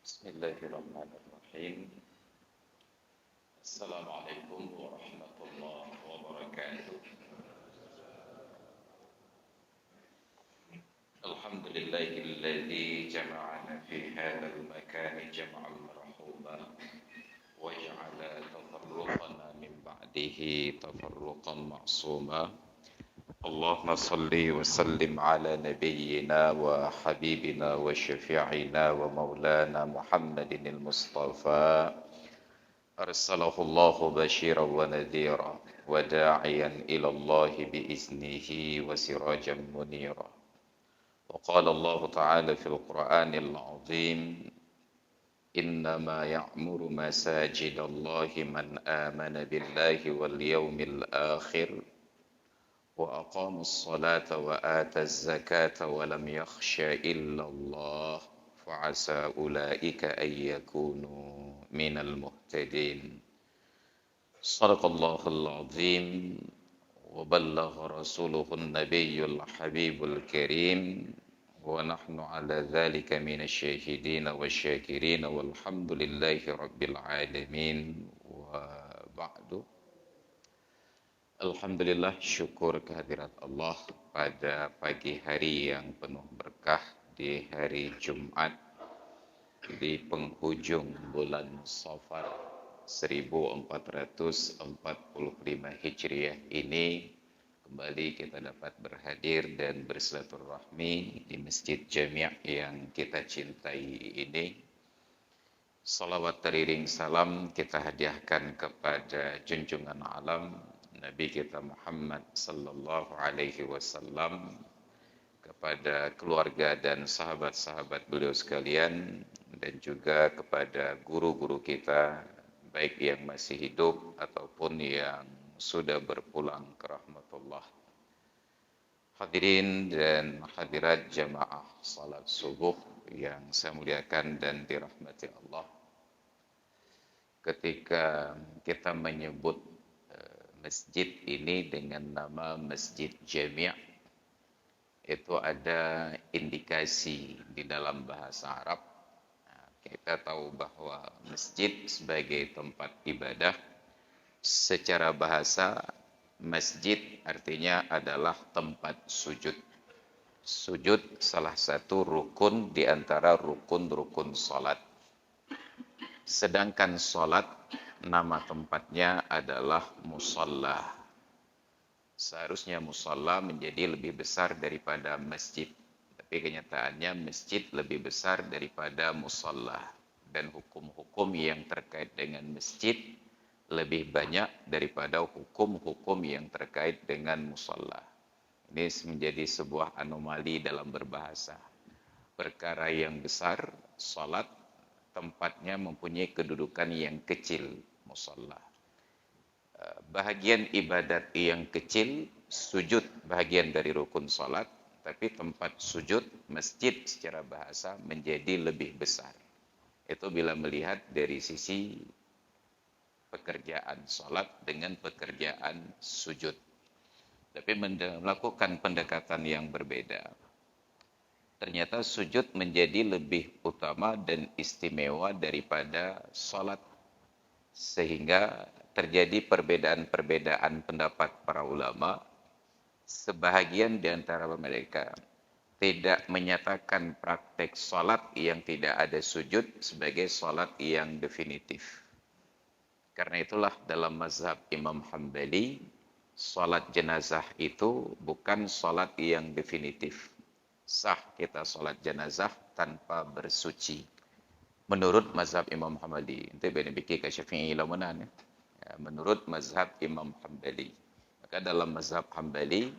Bismillahirrahmanirrahim. Assalamualaikum warahmatullahi wabarakatuh. Alhamdulillahilladzi jama'ana fi hadzal makani jam'an marhuba wa ja'ala tafarruqana min ba'dihi tafarruqan ma'suma. Allahumma salli wa sallim ala nabiyyina wa habibina wa syafi'ina wa maulana Muhammadin al-Mustafa arsalahu Allahu basyiran wa nadhira wa da'iyan ila Allah biiznihi wa sirajan munira. Wa qala Allah ta'ala fil Qur'anil 'azim innama ya'muru masajidallahi man amana billahi wal yawmil akhir وأقاموا الصلاة وآتى الزكاة ولم يخش إلا الله فعسى أولئك أن يكونوا من المهتدين صدق الله العظيم وبلغ رسوله النبي الحبيب الكريم ونحن على ذلك من الشاهدين والشاكرين والحمد لله رب العالمين وبعد. Alhamdulillah, syukur kehadirat Allah pada pagi hari yang penuh berkah di hari Jumat di penghujung bulan Safar 1445 Hijriah ini kembali kita dapat berhadir dan bersilaturahmi di Masjid Jami' yang kita cintai ini. Salawat teriring salam kita hadiahkan kepada junjungan alam Nabi kita Muhammad sallallahu alaihi wasallam, kepada keluarga dan sahabat-sahabat beliau sekalian, dan juga kepada guru-guru kita baik yang masih hidup ataupun yang sudah berpulang ke rahmatullah. Hadirin dan hadirat jamaah salat subuh yang saya muliakan dan dirahmati Allah. Ketika kita menyebut masjid ini dengan nama Masjid Jami', itu ada indikasi di dalam bahasa Arab. Kita tahu bahwa masjid sebagai tempat ibadah, secara bahasa masjid artinya adalah tempat sujud. Sujud salah satu rukun di antara rukun-rukun salat. Sedangkan salat nama tempatnya adalah musalla. Seharusnya musalla menjadi lebih besar daripada masjid. Tapi kenyataannya masjid lebih besar daripada musalla. Dan hukum-hukum yang terkait dengan masjid lebih banyak daripada hukum-hukum yang terkait dengan musalla. Ini menjadi sebuah anomali dalam berbahasa. Perkara yang besar, salat, tempatnya mempunyai kedudukan yang kecil, musalla. Bahagian ibadat yang kecil, sujud bahagian dari rukun salat, tapi tempat sujud, masjid secara bahasa menjadi lebih besar. Itu bila melihat dari sisi pekerjaan salat dengan pekerjaan sujud. Tapi melakukan pendekatan yang berbeda. Ternyata sujud menjadi lebih utama dan istimewa daripada salat. Sehingga terjadi perbedaan-perbedaan pendapat para ulama. Sebahagian di antara mereka tidak menyatakan praktek salat yang tidak ada sujud sebagai salat yang definitif. Karena itulah dalam mazhab Imam Hambali, salat jenazah itu bukan salat yang definitif. Sah kita salat jenazah tanpa bersuci. Menurut mazhab Imam Hambali. Itu benar fikih ke Syafi'i lamunan. Menurut mazhab Imam Hambali. Maka dalam mazhab Hambali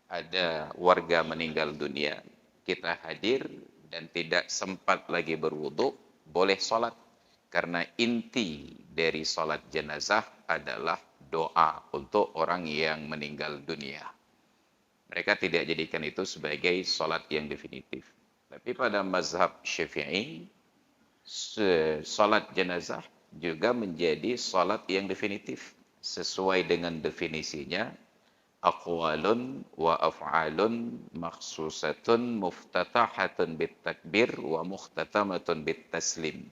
ada warga meninggal dunia, kita hadir dan tidak sempat lagi berwudu, boleh salat. Karena inti dari salat jenazah adalah doa untuk orang yang meninggal dunia. Mereka tidak jadikan itu sebagai salat yang definitif. Tapi pada mazhab Syafi'i, salat jenazah juga menjadi salat yang definitif. Sesuai dengan definisinya, aqwalun wa af'alun makhsusatun muftatahatun bitakbir wa mukhtatamatun bitaslim.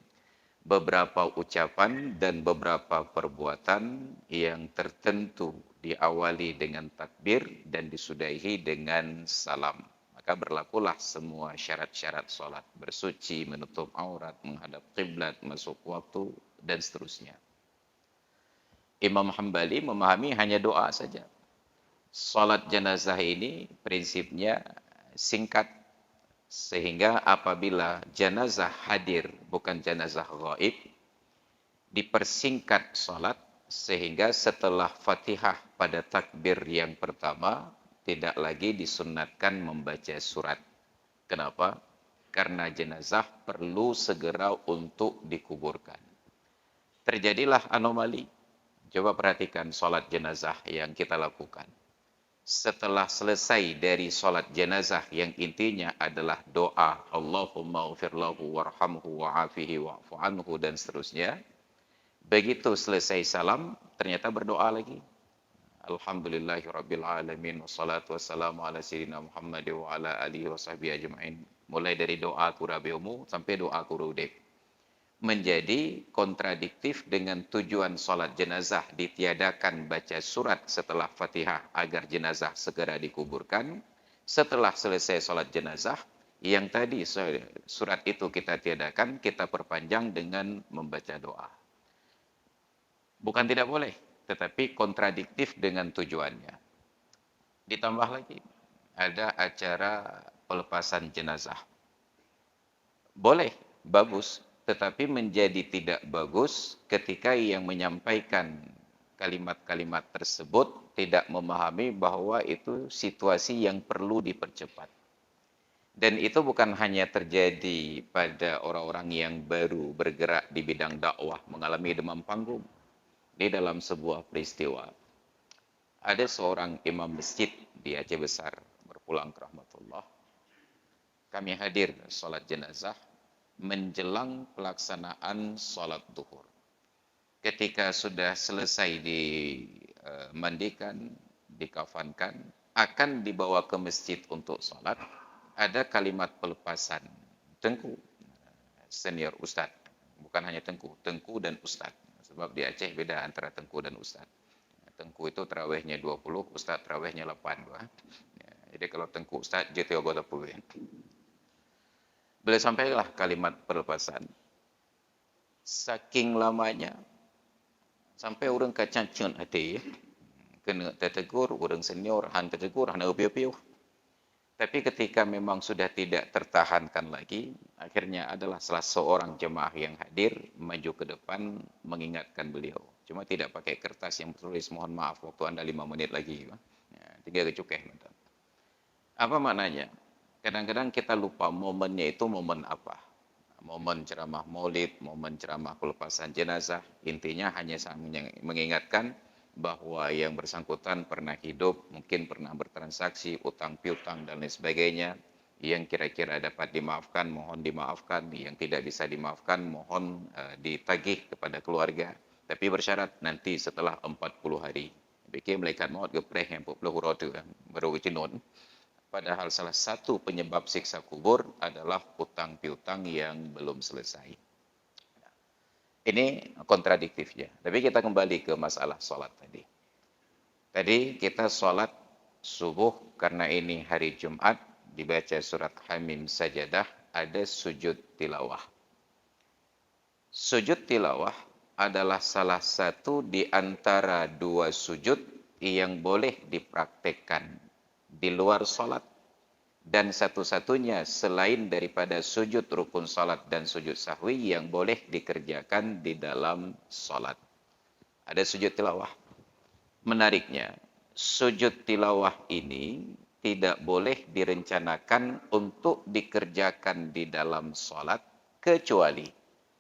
Beberapa ucapan dan beberapa perbuatan yang tertentu diawali dengan takbir dan disudahi dengan salam. Maka berlakulah semua syarat-syarat solat. Bersuci, menutup aurat, menghadap kiblat, masuk waktu, dan seterusnya. Imam Hambali memahami hanya doa saja. Salat jenazah ini prinsipnya singkat. Sehingga apabila jenazah hadir, bukan jenazah gaib, dipersingkat salat sehingga setelah Fatihah pada takbir yang pertama tidak lagi disunnatkan membaca surat. Kenapa? Karena jenazah perlu segera untuk dikuburkan. Terjadilah anomali. Coba perhatikan salat jenazah yang kita lakukan. Setelah selesai dari salat jenazah yang intinya adalah doa Allahumma ghfir lahu warhamhu wa'afihi wa'fu anhu dan seterusnya. Begitu selesai salam, ternyata berdoa lagi. Alhamdulillahirabbil alamin wassalatu wassalamu ala sayyidina Muhammad wa ala alihi washabbihi ajmain. Mulai dari doa kurabiumu sampai doa kurudek. Menjadi kontradiktif dengan tujuan salat jenazah ditiadakan baca surat setelah Fatihah agar jenazah segera dikuburkan. Setelah selesai salat jenazah, yang tadi surat itu kita tiadakan, kita perpanjang dengan membaca doa. Bukan tidak boleh, tetapi kontradiktif dengan tujuannya. Ditambah lagi, ada acara pelepasan jenazah. Boleh, bagus. Tetapi menjadi tidak bagus ketika yang menyampaikan kalimat-kalimat tersebut tidak memahami bahwa itu situasi yang perlu dipercepat. Dan itu bukan hanya terjadi pada orang-orang yang baru bergerak di bidang dakwah mengalami demam panggung. Di dalam sebuah peristiwa, ada seorang imam masjid di Aceh Besar berpulang ke rahmatullah. Kami hadir salat jenazah menjelang pelaksanaan sholat duhur. Ketika sudah selesai dimandikan, dikafankan, akan dibawa ke masjid untuk sholat, ada kalimat pelepasan. Tengku, senior ustadz. Bukan hanya tengku, tengku dan ustadz. Sebab di Aceh beda antara tengku dan ustadz. Tengku itu terawihnya 20, ustadz terawihnya 8. Jadi kalau tengku ustadz, JTO 30. Beliau sampailah kalimat pelepasan. Saking lamanya, sampai orang kacang-cun hati, kena tertegur, orang senior, han tertegur, han upiu-piu. Tapi ketika memang sudah tidak tertahankan lagi, akhirnya adalah salah seorang jemaah yang hadir, maju ke depan, mengingatkan beliau. Cuma tidak pakai kertas yang tertulis, mohon maaf, waktu Anda 5 menit lagi. Ya, 3 kecukeh. Apa maknanya? Kadang-kadang kita lupa momennya itu momen apa. Momen ceramah maulid, momen ceramah pelepasan jenazah. Intinya hanya mengingatkan bahwa yang bersangkutan pernah hidup, mungkin pernah bertransaksi, utang piutang dan lain sebagainya. Yang kira-kira dapat dimaafkan, mohon dimaafkan. Yang tidak bisa dimaafkan, mohon ditagih kepada keluarga. Tapi bersyarat nanti setelah 40 hari. Bikin malaikat maut gepreh yang 40 huratu baru wicinun. Padahal salah satu penyebab siksa kubur adalah utang piutang yang belum selesai. Ini kontradiktifnya. Tapi kita kembali ke masalah sholat tadi. Tadi kita sholat subuh karena ini hari Jumat, dibaca surat Hamim Sajadah, ada sujud tilawah. Sujud tilawah adalah salah satu di antara dua sujud yang boleh dipraktekkan di luar salat, dan satu-satunya selain daripada sujud rukun salat dan sujud sahwi yang boleh dikerjakan di dalam salat. Ada sujud tilawah. Menariknya, sujud tilawah ini tidak boleh direncanakan untuk dikerjakan di dalam salat kecuali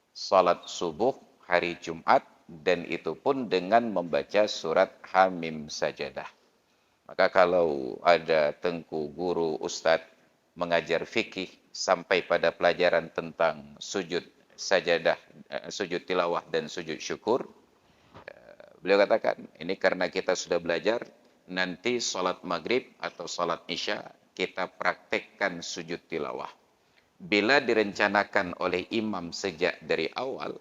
salat subuh hari Jumat, dan itu pun dengan membaca surat Hamim Sajadah. Maka kalau ada tengku, guru, ustadz mengajar fikih sampai pada pelajaran tentang sujud sajadah, sujud tilawah dan sujud syukur, beliau katakan, ini karena kita sudah belajar nanti sholat maghrib atau sholat isya kita praktekkan sujud tilawah. Bila direncanakan oleh imam sejak dari awal,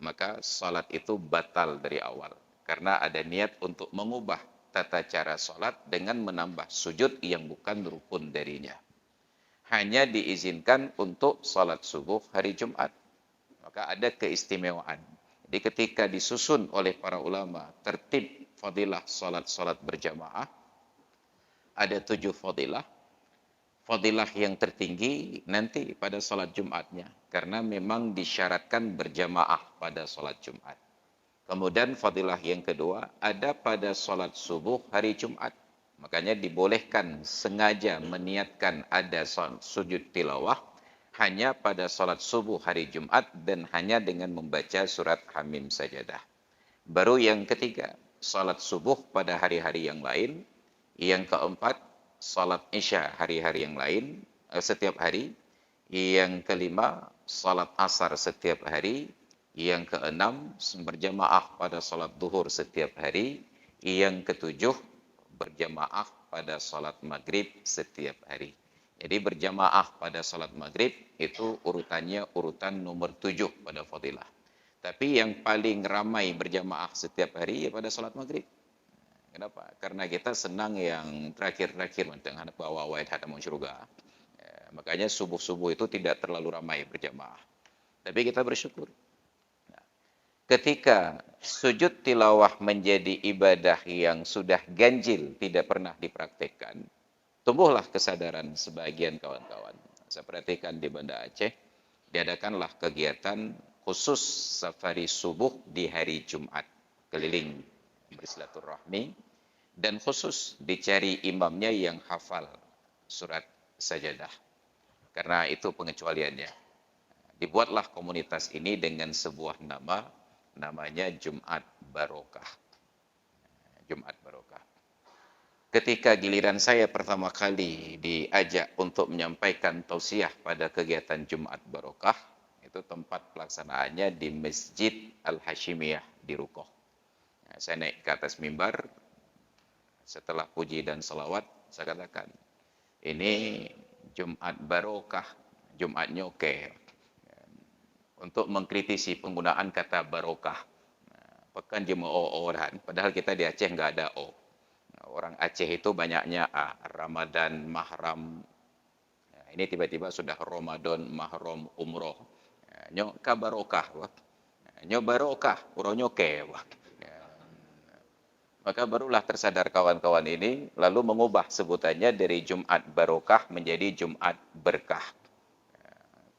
maka sholat itu batal dari awal. Karena ada niat untuk mengubah tata cara sholat dengan menambah sujud yang bukan rukun darinya. Hanya diizinkan untuk sholat subuh hari Jumat. Maka ada keistimewaan. Jadi ketika disusun oleh para ulama tertib fadilah sholat berjamaah, ada 7 fadilah. Fadilah yang tertinggi nanti pada sholat Jumatnya. Karena memang disyaratkan berjamaah pada sholat Jumat. Kemudian fadilah yang kedua ada pada sholat subuh hari Jumat. Makanya dibolehkan sengaja meniatkan ada sujud tilawah hanya pada sholat subuh hari Jumat dan hanya dengan membaca surat Hamim Sajadah. Baru yang ketiga, sholat subuh pada hari-hari yang lain. Yang keempat, sholat isya hari-hari yang lain, setiap hari. Yang kelima, sholat asar setiap hari. Yang keenam, berjamaah pada sholat duhur setiap hari. Yang ketujuh, berjamaah pada sholat maghrib setiap hari. Jadi berjamaah pada sholat maghrib itu urutannya urutan nomor 7 pada fadilah. Tapi yang paling ramai berjamaah setiap hari ya pada sholat maghrib. Kenapa? Karena kita senang yang terakhir-terakhir dengan bawa wa'id hadamun syurga. Makanya subuh-subuh itu tidak terlalu ramai berjamaah. Tapi kita bersyukur. Ketika sujud tilawah menjadi ibadah yang sudah ganjil, tidak pernah dipraktekkan, tumbuhlah kesadaran sebagian kawan-kawan. Saya perhatikan di Banda Aceh, diadakanlah kegiatan khusus safari subuh di hari Jumat, keliling bersilaturahmi, dan khusus dicari imamnya yang hafal surat sajadah. Karena itu pengecualiannya. Dibuatlah komunitas ini dengan sebuah nama, namanya Jumat Barokah. Jumat Barokah. Ketika giliran saya pertama kali diajak untuk menyampaikan tausiah pada kegiatan Jumat Barokah, itu tempat pelaksanaannya di Masjid Al-Hashimiyah di Rukoh. Saya naik ke atas mimbar, setelah puji dan salawat, saya katakan, ini Jumat Barokah, Jumatnya oke. Untuk mengkritisi penggunaan kata barokah. Pekan jemaah O-O-an, padahal kita di Aceh nggak ada O. Orang Aceh itu banyaknya A, Ramadan, Mahram. Ini tiba-tiba sudah Ramadan, Mahram, Umroh. Nyo ka barokah, wah. Nyo barokah, uronyo ke, wah. Maka barulah tersadar kawan-kawan ini, lalu mengubah sebutannya dari Jumat Barokah menjadi Jumat Berkah.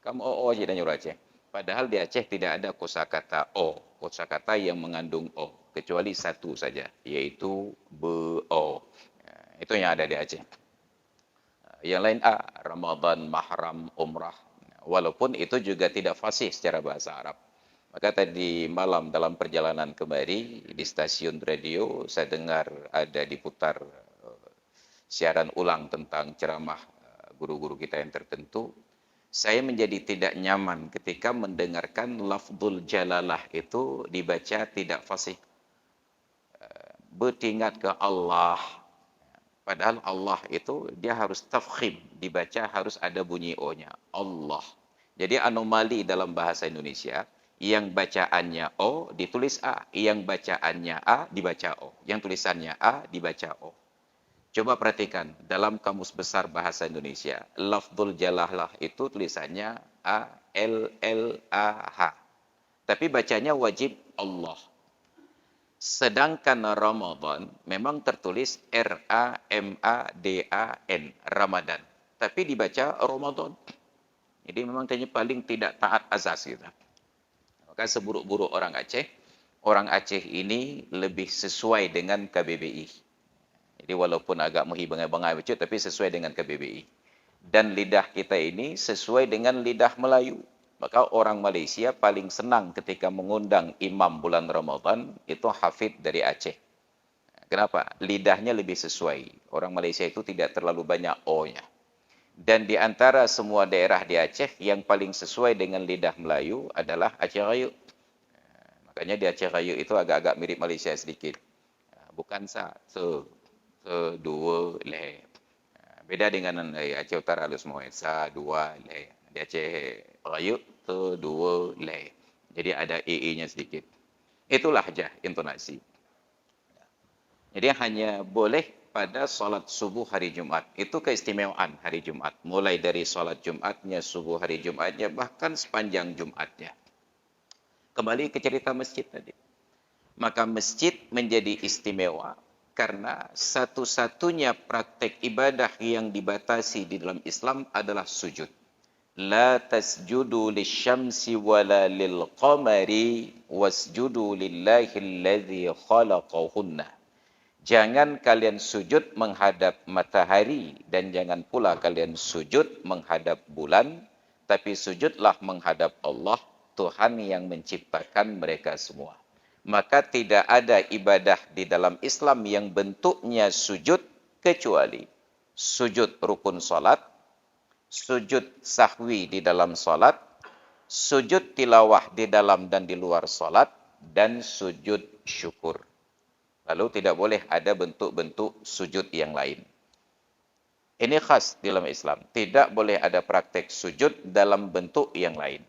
Kamu O aja dan nyuruh Aceh. Padahal di Aceh tidak ada kosakata O, kosakata yang mengandung O, kecuali satu saja, yaitu Be-O. Itu yang ada di Aceh. Yang lain A, Ramadan, Mahram, Umrah. Walaupun itu juga tidak fasih secara bahasa Arab. Maka tadi malam dalam perjalanan kemari di stasiun radio, saya dengar ada diputar siaran ulang tentang ceramah guru-guru kita yang tertentu. Saya menjadi tidak nyaman ketika mendengarkan lafzul jalalah itu dibaca tidak fasih. Bertingat ke Allah. Padahal Allah itu dia harus tafkhim, dibaca harus ada bunyi O-nya. Allah. Jadi anomali dalam bahasa Indonesia, yang bacaannya O ditulis A, yang bacaannya A dibaca O, yang tulisannya A dibaca O. Coba perhatikan, dalam Kamus Besar Bahasa Indonesia, lafzul jalalah itu tulisannya A-L-L-A-H. Tapi bacanya wajib Allah. Sedangkan Ramadan memang tertulis R-A-M-A-D-A-N, Ramadan. Tapi dibaca Ramadan. Jadi memang paling tidak taat azas gitu. Maka seburuk-buruk orang Aceh ini lebih sesuai dengan KBBI. Jadi walaupun agak menghibang-hibangai bacot, tapi sesuai dengan KBBI. Dan lidah kita ini sesuai dengan lidah Melayu. Maka orang Malaysia paling senang ketika mengundang imam bulan Ramadan, itu hafid dari Aceh. Kenapa? Lidahnya lebih sesuai. Orang Malaysia itu tidak terlalu banyak O-nya. Dan di antara semua daerah di Aceh, yang paling sesuai dengan lidah Melayu adalah Aceh Rayu. Makanya di Aceh Rayu itu agak-agak mirip Malaysia sedikit. Bukan satu. dua, le. Beda dengan Aceh Utara lu semua. Sa, dua, le. Di Aceh Raya, dua, le. Jadi ada EE-nya sedikit. Itulah aja intonasi. Jadi hanya boleh pada solat subuh hari Jumat. Itu keistimewaan hari Jumat. Mulai dari solat Jumatnya, subuh hari Jumatnya, bahkan sepanjang Jumatnya. Kembali ke cerita masjid tadi. Maka masjid menjadi istimewa karena satu-satunya praktek ibadah yang dibatasi di dalam Islam adalah sujud. La tasjudu lisyamsi wala lilqamari wasjudu lillahi alladhi khalaqahunna. Jangan kalian sujud menghadap matahari dan jangan pula kalian sujud menghadap bulan, tapi sujudlah menghadap Allah, Tuhan yang menciptakan mereka semua. Maka tidak ada ibadah di dalam Islam yang bentuknya sujud kecuali sujud rukun salat, sujud sahwi di dalam salat, sujud tilawah di dalam dan di luar salat, dan sujud syukur. Lalu tidak boleh ada bentuk-bentuk sujud yang lain. Ini khas dalam Islam. Tidak boleh ada praktek sujud dalam bentuk yang lain.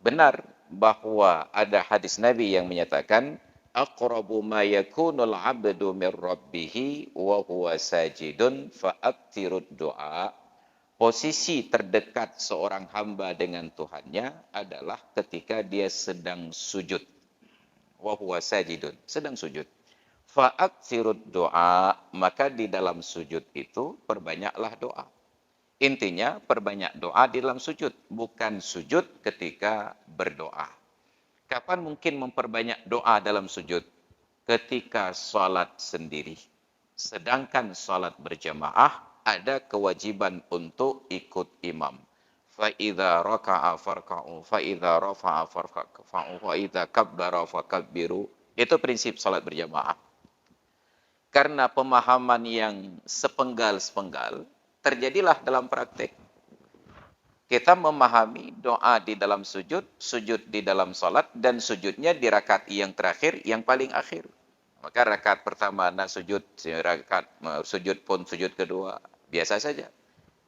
Benar bahwa ada hadis Nabi yang menyatakan aqrabu ma yakunul 'abdu min rabbih wa huwa sajidun fa'aktirud du'a. Posisi terdekat seorang hamba dengan Tuhannya adalah ketika dia sedang sujud. Wa huwa sajidun, sedang sujud. Fa'aktirud doa, maka di dalam sujud itu perbanyaklah doa. Intinya perbanyak doa di dalam sujud, bukan sujud ketika berdoa. Kapan mungkin memperbanyak doa dalam sujud? Ketika salat sendiri. Sedangkan salat berjamaah ada kewajiban untuk ikut imam. Fa'idha raka'a farka'u, fa'idha rafa'a farka'u, fa'idha kabbara fakabbiru. Itu prinsip salat berjamaah. Karena pemahaman yang sepenggal-sepenggal, terjadilah dalam praktek. Kita memahami doa di dalam sujud, sujud di dalam salat, dan sujudnya di rakaat yang terakhir, yang paling akhir. Maka rakaat pertama, sujud, rakaat sujud pun sujud kedua, biasa saja.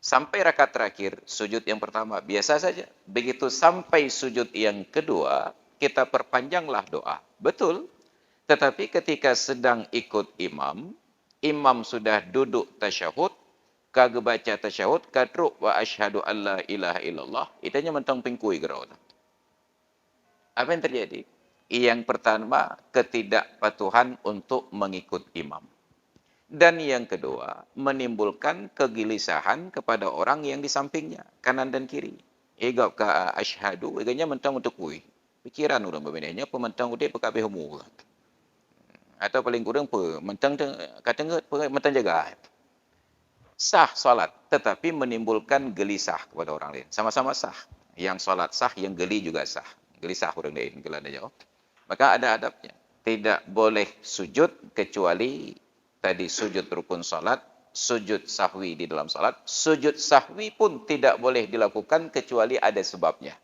Sampai rakaat terakhir, sujud yang pertama, biasa saja. Begitu sampai sujud yang kedua, kita perpanjanglah doa. Betul. Tetapi ketika sedang ikut imam, imam sudah duduk tasyahud, kagak baca tasyahud, kadruk wa asyhadu alla ilaha illallah, itanya mentang pingkui gerau. Apa yang terjadi? Yang pertama, ketidakpatuhan untuk mengikut imam. Dan yang kedua, menimbulkan kegelisahan kepada orang yang di sampingnya, kanan dan kiri. Igap ka asyhadu, iganya mentang untuk kui. Pikiran orang berbedanya, pementang udah pekabeh umur. Atau paling kurang mentang kata mentang jaga. Sah salat, tetapi menimbulkan gelisah kepada orang lain. Sama-sama sah. Yang salat sah, yang geli juga sah. Gelisah orang lain, gelan aja. Maka ada adabnya. Tidak boleh sujud kecuali tadi sujud rukun salat, sujud sahwi di dalam salat. Sujud sahwi pun tidak boleh dilakukan kecuali ada sebabnya.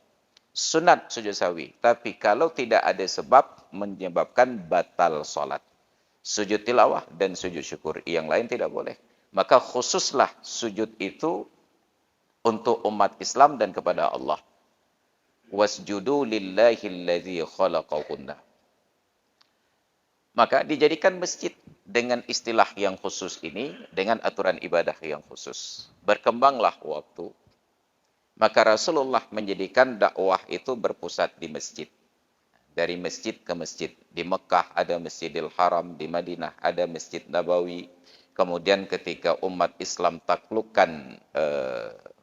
Sunat sujud sahwi. Tapi kalau tidak ada sebab, menyebabkan batal salat. Sujud tilawah dan sujud syukur. Yang lain tidak boleh. Maka khususlah sujud itu untuk umat Islam dan kepada Allah. Wasjudu lillahi alladhi khalaqahunna. Maka dijadikan masjid dengan istilah yang khusus ini, dengan aturan ibadah yang khusus. Berkembanglah waktu. Maka Rasulullah menjadikan dakwah itu berpusat di masjid. Dari masjid ke masjid. Di Mekah ada Masjidil Haram, di Madinah ada Masjid Nabawi. Kemudian ketika umat Islam taklukkan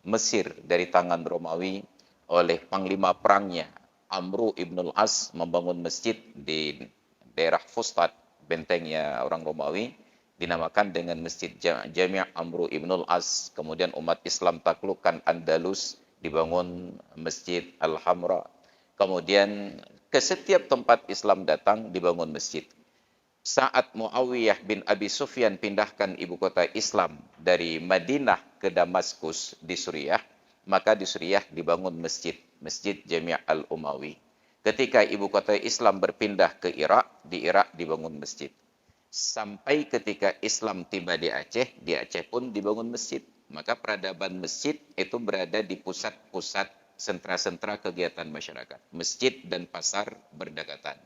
Mesir dari tangan Romawi oleh panglima perangnya, Amru ibnul As membangun masjid di daerah Fustat, bentengnya orang Romawi, dinamakan dengan Masjid Jami' Amru ibnul As. Kemudian umat Islam taklukkan Andalus, dibangun Masjid Al-Hamra. Kemudian ke setiap tempat Islam datang dibangun masjid. Saat Muawiyah bin Abi Sufyan pindahkan ibu kota Islam dari Madinah ke Damaskus di Suriah, maka di Suriah dibangun masjid, Masjid Jami' Al-Umawi. Ketika ibu kota Islam berpindah ke Irak, di Irak dibangun masjid. Sampai ketika Islam tiba di Aceh pun dibangun masjid. Maka peradaban masjid itu berada di pusat-pusat sentra-sentra kegiatan masyarakat. Masjid dan pasar berdekatan.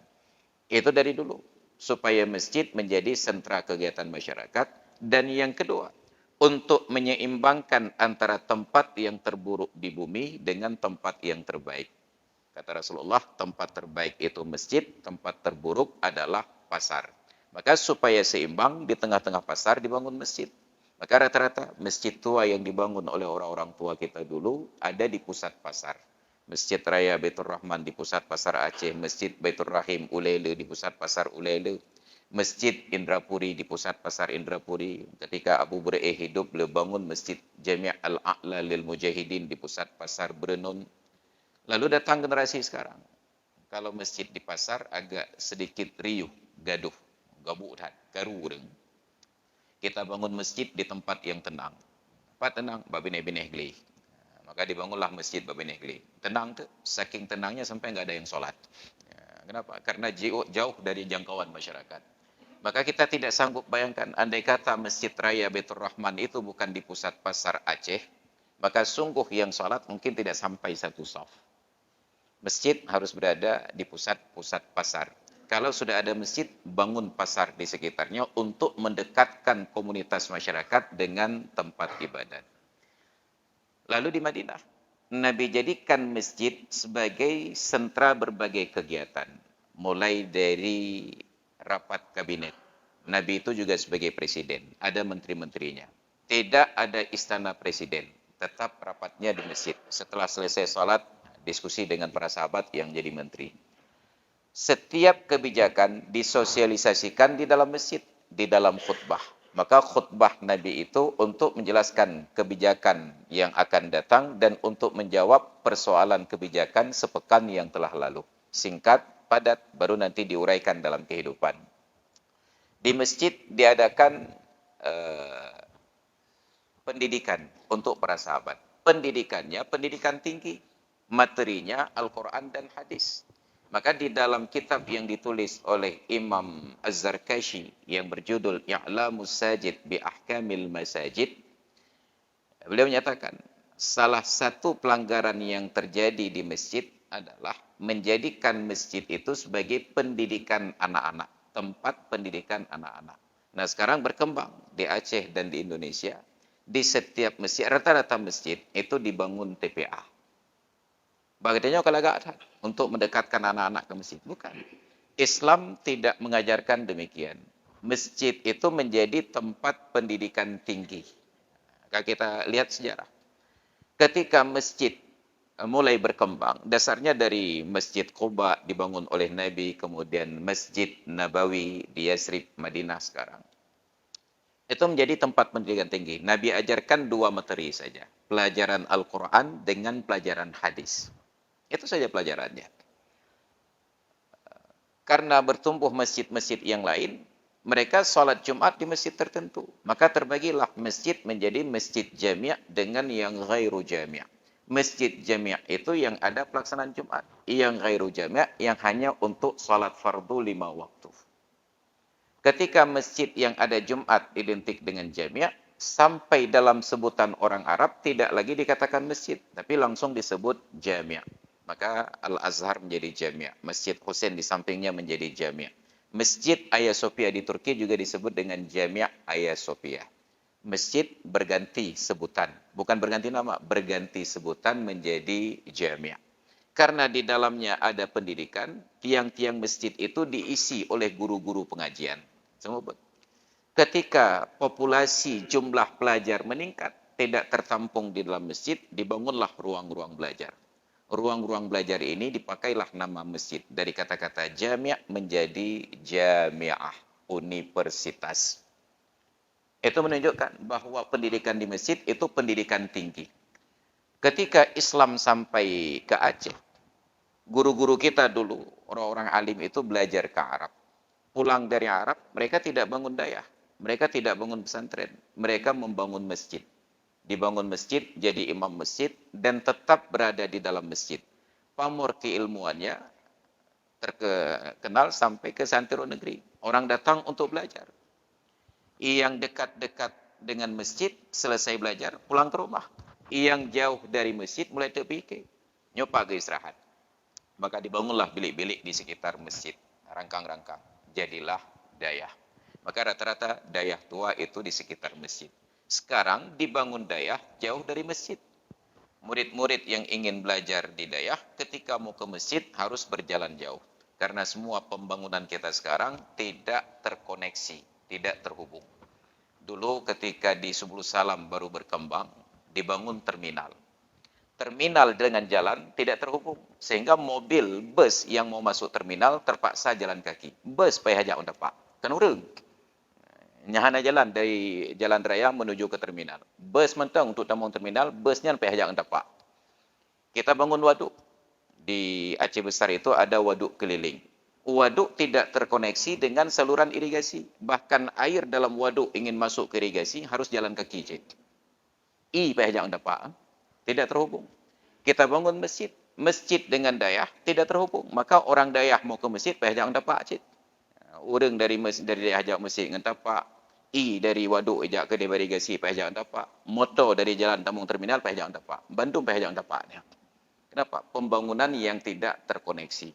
Itu dari dulu. Supaya masjid menjadi sentra kegiatan masyarakat. Dan yang kedua, untuk menyeimbangkan antara tempat yang terburuk di bumi dengan tempat yang terbaik. Kata Rasulullah, tempat terbaik itu masjid, tempat terburuk adalah pasar. Maka supaya seimbang, di tengah-tengah pasar dibangun masjid. Maka rata-rata masjid tua yang dibangun oleh orang-orang tua kita dulu ada di pusat pasar. Masjid Raya Baitur Rahman di pusat pasar Aceh, Masjid Baitur Rahim Ulele di pusat pasar Ulele, Masjid Indrapuri di pusat pasar Indrapuri. Ketika Abu Buraih hidup, beliau bangun Masjid Jami' Al-A'la lil Mujahidin di pusat pasar Berenun. Lalu datang generasi sekarang. Kalau masjid di pasar agak sedikit riuh, gaduh, gabuhan, garureng. Kita bangun masjid di tempat yang tenang. Tempat tenang, babine bineh geli. Maka dibangunlah masjid babine geli. Tenang tuh, saking tenangnya sampai nggak ada yang sholat. Ya, kenapa? Karena jauh dari jangkauan masyarakat. Maka kita tidak sanggup bayangkan, andai kata Masjid Raya Baitur Rahman itu bukan di pusat pasar Aceh, maka sungguh yang sholat mungkin tidak sampai satu saf. Masjid harus berada di pusat-pusat pasar. Kalau sudah ada masjid, bangun pasar di sekitarnya untuk mendekatkan komunitas masyarakat dengan tempat ibadat. Lalu di Madinah, Nabi jadikan masjid sebagai sentra berbagai kegiatan. Mulai dari rapat kabinet. Nabi itu juga sebagai presiden, ada menteri-menterinya. Tidak ada istana presiden, tetap rapatnya di masjid. Setelah selesai sholat, diskusi dengan para sahabat yang jadi menteri. Setiap kebijakan disosialisasikan di dalam masjid, di dalam khutbah. Maka khutbah Nabi itu untuk menjelaskan kebijakan yang akan datang dan untuk menjawab persoalan kebijakan sepekan yang telah lalu. Singkat, padat, baru nanti diuraikan dalam kehidupan. Di masjid diadakan pendidikan untuk para sahabat. Pendidikannya, pendidikan tinggi. Materinya Al-Quran dan hadis. Maka di dalam kitab yang ditulis oleh Imam Az-Zarkashi yang berjudul I'lamus Sajid bi Ahkamil Masajid, beliau menyatakan salah satu pelanggaran yang terjadi di masjid adalah menjadikan masjid itu sebagai pendidikan anak-anak, tempat pendidikan anak-anak. Nah, sekarang berkembang di Aceh dan di Indonesia, di setiap masjid, rata-rata masjid itu dibangun TPA. Bagainya kalau agak ada untuk mendekatkan anak-anak ke masjid. Bukan. Islam tidak mengajarkan demikian. Masjid itu menjadi tempat pendidikan tinggi. Kalau kita lihat sejarah. Ketika masjid mulai berkembang, dasarnya dari Masjid Quba dibangun oleh Nabi, kemudian Masjid Nabawi di Yasrib, Madinah sekarang. Itu menjadi tempat pendidikan tinggi. Nabi ajarkan dua materi saja. Pelajaran Al-Quran dengan pelajaran hadis. Itu saja pelajarannya. Karena bertumbuh masjid-masjid yang lain, mereka sholat Jumat di masjid tertentu. Maka terbagilah masjid menjadi masjid jami' dengan yang ghairu jami'. Masjid jami' itu yang ada pelaksanaan Jumat. Yang ghairu jami' yang hanya untuk sholat fardu 5 waktu. Ketika masjid yang ada Jumat identik dengan jami', sampai dalam sebutan orang Arab tidak lagi dikatakan masjid, tapi langsung disebut jami'. Maka Al-Azhar menjadi jami'. Masjid Husain di sampingnya menjadi jami'. Masjid Hagia Sophia di Turki juga disebut dengan Jami' Hagia Sophia. Masjid berganti sebutan. Bukan berganti nama, berganti sebutan menjadi jami'. Karena di dalamnya ada pendidikan, tiang-tiang masjid itu diisi oleh guru-guru pengajian. Ketika populasi jumlah pelajar meningkat, tidak tertampung di dalam masjid, dibangunlah ruang-ruang belajar. Ruang-ruang belajar ini dipakailah nama masjid. Dari kata-kata jami' menjadi jami'ah, universitas. Itu menunjukkan bahwa pendidikan di masjid itu pendidikan tinggi. Ketika Islam sampai ke Aceh, guru-guru kita dulu, orang-orang alim itu belajar ke Arab. Pulang dari Arab, mereka tidak bangun dayah. Mereka tidak bangun pesantren. Mereka membangun masjid. Dibangun masjid, jadi imam masjid, dan tetap berada di dalam masjid. Pamor keilmuannya terkenal sampai ke santero negeri. Orang datang untuk belajar. Yang dekat-dekat dengan masjid, selesai belajar, pulang ke rumah. Yang jauh dari masjid, mulai terfikir. Nyoba ke istirahat. Maka dibangunlah bilik-bilik di sekitar masjid. Rangkang-rangkang. Jadilah dayah. Maka rata-rata dayah tua itu di sekitar masjid. Sekarang dibangun dayah jauh dari masjid. Murid-murid yang ingin belajar di dayah, ketika mau ke masjid harus berjalan jauh. Karena semua pembangunan kita sekarang tidak terkoneksi, tidak terhubung. Dulu ketika di Subul Salam baru berkembang, dibangun terminal. Terminal dengan jalan tidak terhubung. Sehingga mobil, bus yang mau masuk terminal terpaksa jalan kaki. Bus payah hajak untuk pak. Kan urung. Nyahana jalan dari jalan raya menuju ke terminal. Bus mentang untuk tambang terminal, busnya payah hajak untuk pak. Kita bangun waduk. Di Aceh Besar itu ada waduk keliling. Waduk tidak terkoneksi dengan saluran irigasi. Bahkan air dalam waduk ingin masuk ke irigasi harus jalan kaki. Cik. Payah hajak untuk pak. Tidak terhubung. Kita bangun masjid. Masjid dengan dayah tidak terhubung. Maka orang dayah mau ke masjid, payah hajak untuk pak. Cik. Orang dari dayah hajak masjid dengan tapak. Dari waduk ejak ke debari irigasi, payah hajak untuk pak. Motor dari jalan tambung terminal, payah hajak untuk pak. Bandung payah hajak untuk pak. Kenapa? Pembangunan yang tidak terkoneksi.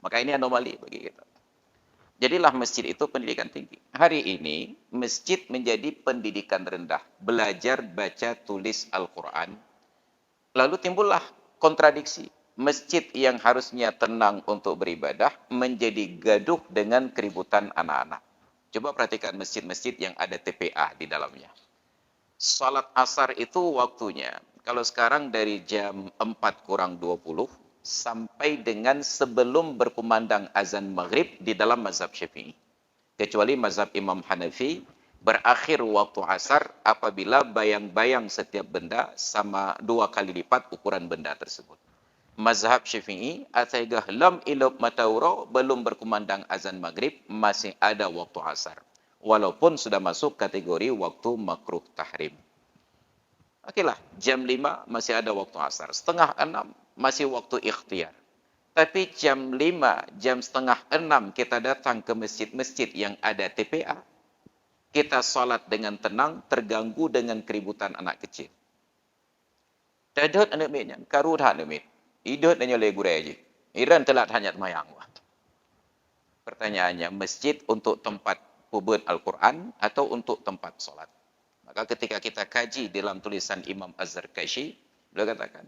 Maka ini anomali bagi kita. Jadilah masjid itu pendidikan tinggi. Hari ini, masjid menjadi pendidikan rendah. Belajar, baca, tulis Al-Quran. Lalu timbullah kontradiksi. Masjid yang harusnya tenang untuk beribadah, menjadi gaduh dengan keributan anak-anak. Coba perhatikan masjid-masjid yang ada TPA di dalamnya. Salat asar itu waktunya. Kalau sekarang dari jam 4 kurang 20 sampai dengan sebelum berkumandang azan maghrib di dalam mazhab Syafi'i. Kecuali mazhab Imam Hanafi, berakhir waktu asar apabila bayang-bayang setiap benda sama 2 kali lipat ukuran benda tersebut. Mazhab Syafi'i, ataigah lam ilub matauro, belum berkumandang azan maghrib, masih ada waktu asar. Walaupun sudah masuk kategori waktu makruh tahrim. Okeylah, jam 5 masih ada waktu asar. Setengah 6 masih waktu ikhtiar. Tapi jam 5, jam setengah 6 kita datang ke masjid-masjid yang ada TPA. Kita salat dengan tenang, terganggu dengan keributan anak kecil. Tadot anak mitnya, karu dah anak mit. Idot dan nyoleh gurai aja. Iran telat hanya mayang. Pertanyaannya, masjid untuk tempat hubut Al-Quran atau untuk tempat salat? Maka ketika kita kaji dalam tulisan Imam Az-Zarkashi, beliau katakan,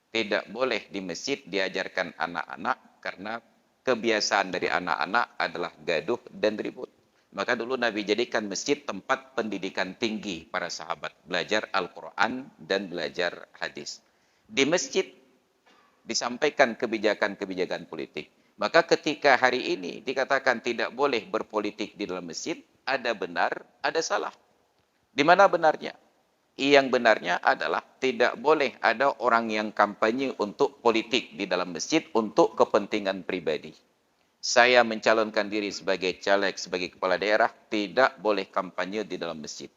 tidak boleh di masjid diajarkan anak-anak karena kebiasaan dari anak-anak adalah gaduh dan ribut. Maka dulu Nabi jadikan masjid tempat pendidikan tinggi para sahabat. Belajar Al-Quran dan belajar hadis. Di masjid disampaikan kebijakan-kebijakan politik. Maka ketika hari ini dikatakan tidak boleh berpolitik di dalam masjid, ada benar, ada salah. Di mana benarnya? Yang benarnya adalah tidak boleh ada orang yang kampanye untuk politik di dalam masjid untuk kepentingan pribadi. Saya mencalonkan diri sebagai caleg, sebagai kepala daerah, tidak boleh kampanye di dalam masjid.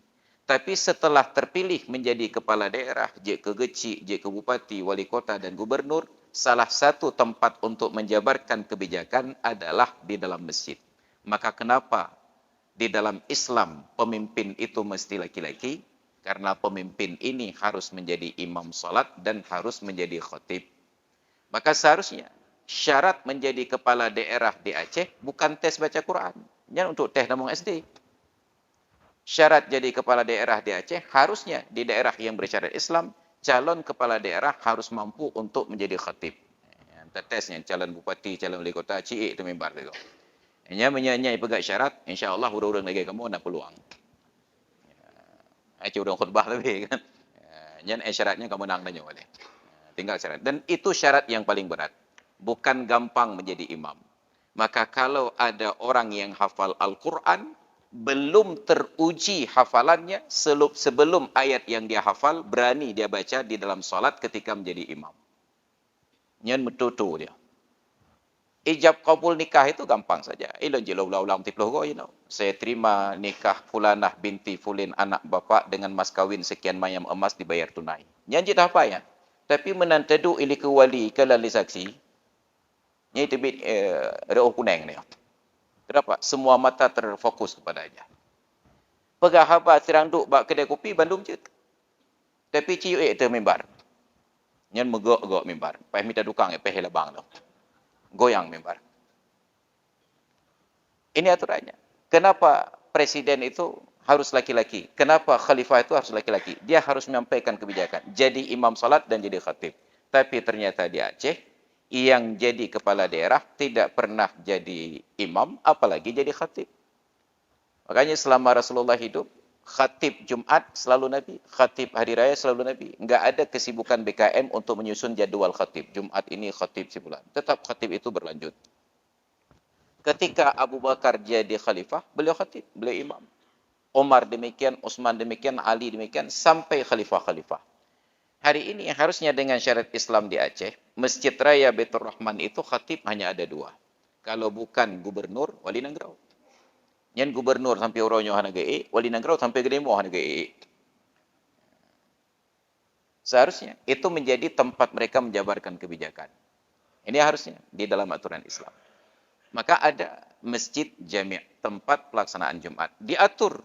Tapi setelah terpilih menjadi kepala daerah, je ke geci, je ke bupati, wali kota dan gubernur, salah satu tempat untuk menjabarkan kebijakan adalah di dalam masjid. Maka kenapa di dalam Islam pemimpin itu mesti laki-laki? Karena pemimpin ini harus menjadi imam salat dan harus menjadi khatib. Maka seharusnya syarat menjadi kepala daerah di Aceh bukan tes baca Quran. Jangan untuk tes namung SD. Syarat jadi kepala daerah di Aceh harusnya di daerah yang bersyarat Islam, calon kepala daerah harus mampu untuk menjadi khatib. Tesnya calon bupati, calon wali kota, ciik itu mimbar tu. Hanya menyanyai pegat syarat, insya-Allah urang-urang lagi kamu nak peluang. Aceh urang khutbah tapi kan. Jangan syaratnya kamu nang nanya boleh. Tinggal syarat. Dan itu syarat yang paling berat. Bukan gampang menjadi imam. Maka kalau ada orang yang hafal Al-Quran, belum teruji hafalannya sebelum ayat yang dia hafal, berani dia baca di dalam solat ketika menjadi imam. Nyan metutu dia. Ijab kabul nikah itu gampang saja. Ilon je ulang-ulang tiploh go, you know. Saya terima nikah fulanah binti fulin anak bapak dengan mas kawin sekian mayam emas dibayar tunai. Nyan je dah apa ya? Tapi menantedu ili ke wali ke lali saksi. Nyai tebit reo kuneng ni. Kenapa? Semua mata terfokus kepadanya. Pegah habar serang duk bak kedai kopi Bandung je. Tapi ciu tu mimbar. Nyan megok-gok mimbar. Pai minta dukang peh labang tu. Goyang mimbar. Ini aturannya. Kenapa presiden itu harus laki-laki? Kenapa khalifah itu harus laki-laki? Dia harus menyampaikan kebijakan. Jadi imam salat dan jadi khatib. Tapi ternyata di Aceh, yang jadi kepala daerah tidak pernah jadi imam, apalagi jadi khatib. Makanya selama Rasulullah hidup, khatib Jumat selalu Nabi, khatib Hari Raya selalu Nabi. Enggak ada kesibukan BKM untuk menyusun jadual khatib. Jumat ini khatib sebulan. Tetap khatib itu berlanjut. Ketika Abu Bakar jadi khalifah, beliau khatib, beliau imam. Umar demikian, Utsman demikian, Ali demikian, sampai khalifah-khalifah. Hari ini harusnya dengan syariat Islam di Aceh, Masjid Raya Baitur Rahman itu khatib hanya ada 2. Kalau bukan gubernur, wali nangrau. Yang gubernur sampai oronyo hana ge, wali nangrau sampai gede mo hana ge. Seharusnya itu menjadi tempat mereka menjabarkan kebijakan. Ini harusnya di dalam aturan Islam. Maka ada masjid jami', tempat pelaksanaan Jumat. Diatur.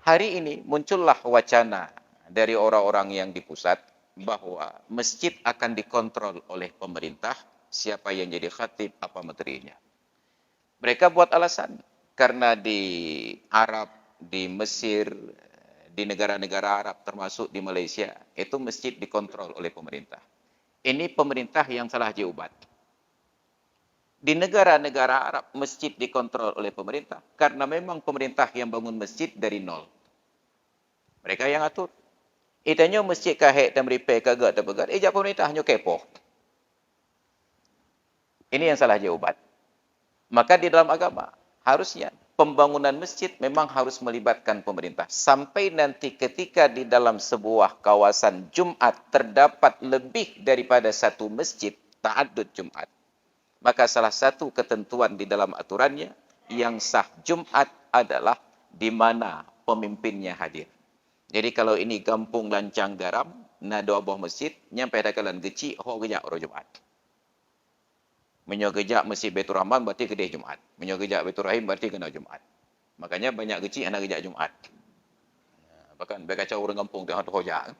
Hari ini muncullah wacana dari orang-orang yang di pusat bahwa masjid akan dikontrol oleh pemerintah, siapa yang jadi khatib, apa materinya. Mereka buat alasan, karena di Arab, di Mesir, di negara-negara Arab, termasuk di Malaysia, itu masjid dikontrol oleh pemerintah. Ini pemerintah yang salah diubat. Di negara-negara Arab, masjid dikontrol oleh pemerintah. Karena memang pemerintah yang bangun masjid dari nol. Mereka yang atur. Itanya masjid kahek dan repair kagak dan pegat. Ejak pemerintah hanya kepo. Ini yang salah jawaban. Maka di dalam agama, harusnya pembangunan masjid memang harus melibatkan pemerintah. Sampai nanti ketika di dalam sebuah kawasan Jumat terdapat lebih daripada satu masjid, ta'addud Jumat. Maka salah satu ketentuan di dalam aturannya, yang sah Jumat adalah di mana pemimpinnya hadir. Jadi kalau ini kampung lancang garam, nado abah masjid, nyampe dakalan geci, ho gejak orang Jumat. Menyo gejak masjid Baitur Rahman berarti kedai Jumat. Menyo gejak Baitur Rahim berarti kena Jumat. Makanya banyak geci anak gejak Jumat. Bahkan berkacau orang kampung tu hojak.